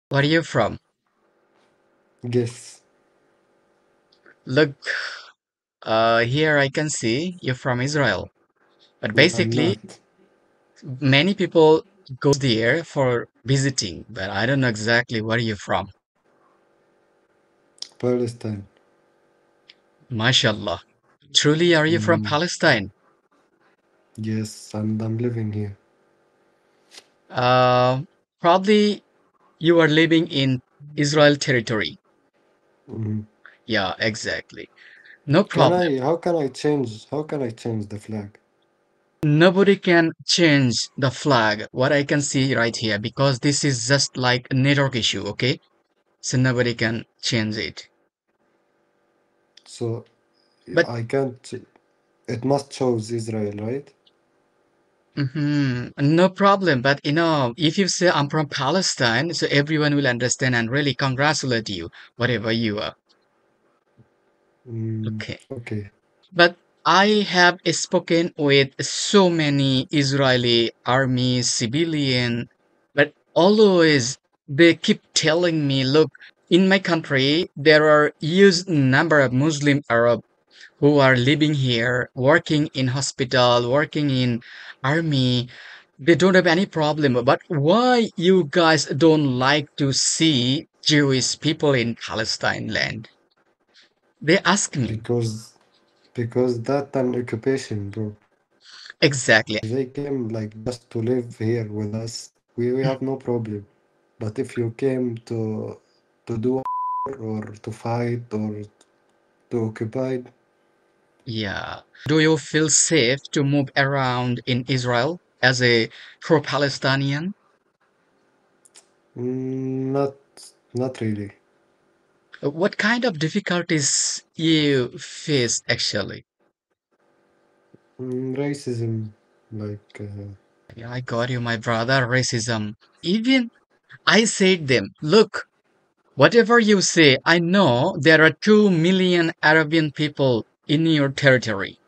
Where are you from? Guess. Look, here I can see you're from Israel. But No, I'm basically, not. many people goes there for visiting, but I don't know exactly where you're from. Palestine. MashaAllah. Truly, are you from Mm, Palestine? yes, and I'm living here. Uh, Probably you are living in Israel territory. Mm. Yeah, exactly. No Can problem. I? How can I change? How can I change the flag? Nobody can change the flag, what I can see right here, because this is just like a network issue, okay? So nobody can change it. So But I can't. It must shows Israel, right? no problem. But if you say I'm from Palestine, so everyone will understand and really congratulate you, whatever you are. Okay. Okay. But I have spoken with so many Israeli army civilian, but always they keep telling me, look, in my country there are huge number of Muslim Arab who are living here, working in hospital, working in army. They don't have any problem. But why you guys don't like to see Jewish people in Palestine land? They ask me. Because that an occupation, bro. Exactly. If they came like just to live here with us, we have no problem. But if you came to do or to fight or to occupy, Yeah. Do you feel safe to move around in Israel as a pro-Palestinian? not not really. What kind of difficulties you faced actually? Racism, like Yeah, I got you, my brother. Racism. Even I said them, look, whatever you say, I know there are 2 million Arabian people in your territory.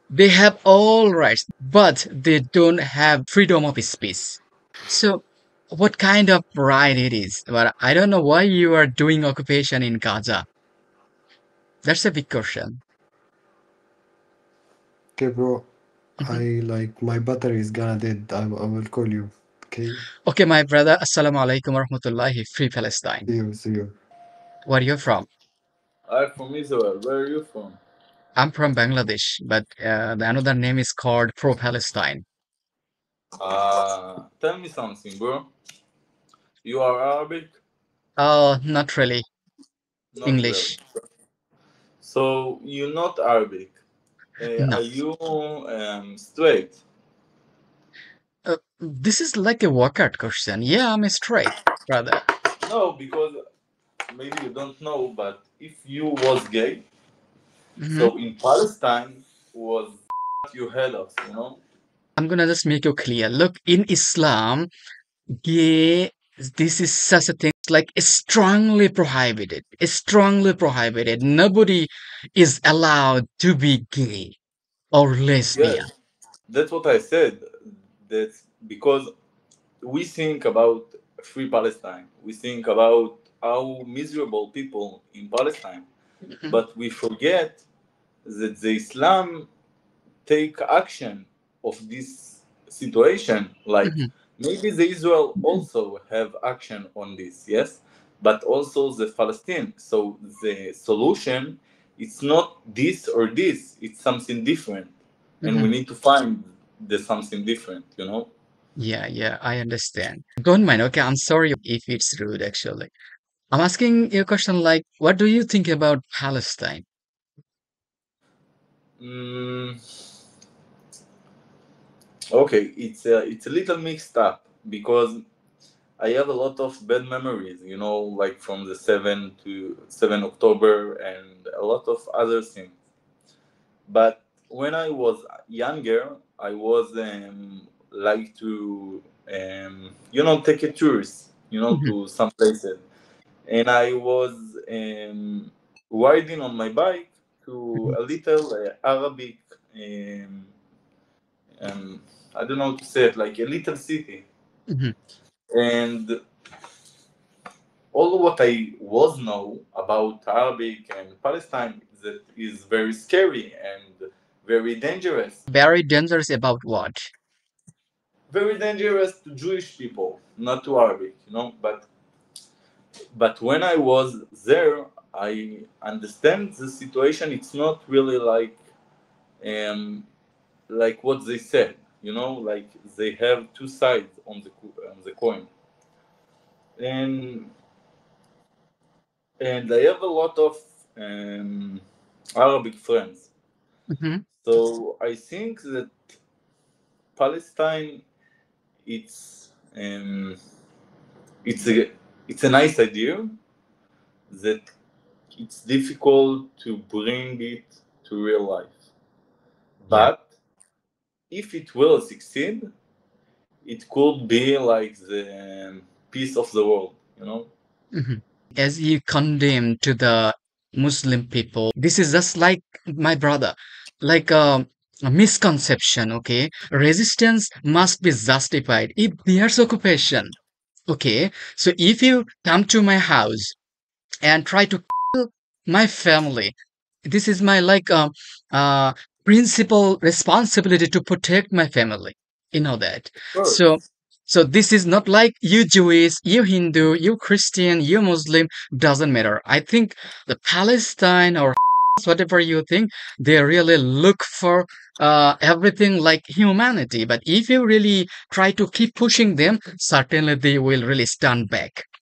They have all rights, but they don't have freedom of speech. So, what kind of right it is? But I don't know why you are doing occupation in Gaza. That's a big question. okay, bro. Mhm. Like my battery is gonna dead. I will call you. Okay. Okay, my brother. Assalamu alaikum warahmatullahi. Free Palestine. See you. See you. Where are you from? I'm from Israel. Where are you from? I'm from Bangladesh, but the another name is called Pro Palestine. Tell me something, bro. You are Arabic? Oh, not really. Not really. English. So you're not Arabic. No. Are you straight? This is like a workout question. Yeah, I'm straight, brother. No, because maybe you don't know, but if you was gay, Mhm. so in Palestine was you had us, you know? I'm gonna just make you clear. Look, in Islam, gay, this is such a thing. It's like it's strongly prohibited. It's strongly prohibited. Nobody is allowed to be gay or lesbian. Yes, that's what I said. That's because we think about free Palestine. We think about how miserable people in Palestine, Mhm, but we forget that the Islam take action of this situation. Like mhm, maybe the Israel also have action on this, yes, but also the Palestine. So the solution it's not this or this; it's something different, and we mhm. need to find the something different. You know. Yeah, yeah, I understand. Don't mind. Okay, I'm sorry if it's rude, actually. I'm asking you a question like, what do you think about Palestine? Mm, okay, it's a little mixed up because I have a lot of bad memories, you know, like from the 7 October and a lot of other things. But when I was younger, I was like to take a tourist, Mhm, to some places, and I was riding on my bike to mhm, a little Arabic. Um, um, I don't know how to say it, like a little city. mhm, And all what I was know about Arabic and Palestine is that is very scary and very dangerous. Very dangerous about what? Very dangerous to Jewish people, not to Arabic, you know. But when I was there, I understand the situation. It's not really um, like what they said, you know. Like they have two sides on the coin, and I have a lot of um, Arabic friends. Hmm. So I think that Palestine, it's um, it's a it's a nice idea that it's difficult to bring it to real life. Yeah. But if it will succeed, it could be like the peace of the world, you know? Hmm. As you condemn to the Muslim people, this is just like my brother, like a misconception, okay? Resistance must be justified if there's occupation. Okay, so if you come to my house and try to kill my family, this is my uh principal responsibility to protect my family, you know that. Of So course. this is not like you Jewish, you Hindu, you Christian, you Muslim, doesn't matter. I think the Palestine or whatever you think, they really look for everything like humanity, but if you really try to keep pushing them, certainly they will really stand back.